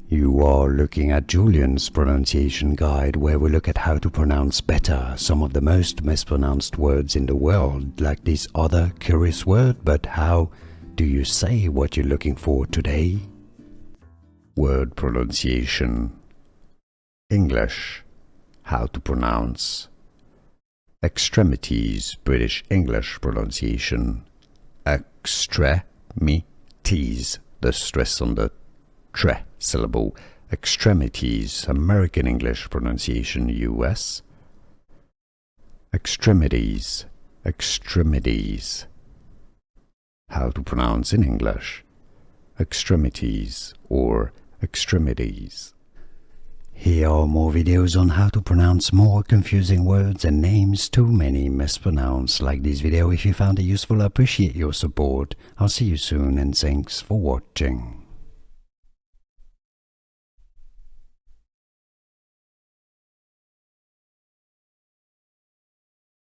You are looking at Julian's pronunciation guide, where we look at how to pronounce better some of the most mispronounced words in the world, like this other curious word. But how do you say what you're looking for today? Word pronunciation. English. How to pronounce. Extremities, British English pronunciation. Extremities, the stress on the tre syllable. Extremities, American English pronunciation, US. Extremities, extremities. How to pronounce in English. Extremities or extremities. Here are more videos on how to pronounce more confusing words and names too many mispronounced. Like this video if you found it useful. I appreciate your support. I'll see you soon and thanks for watching.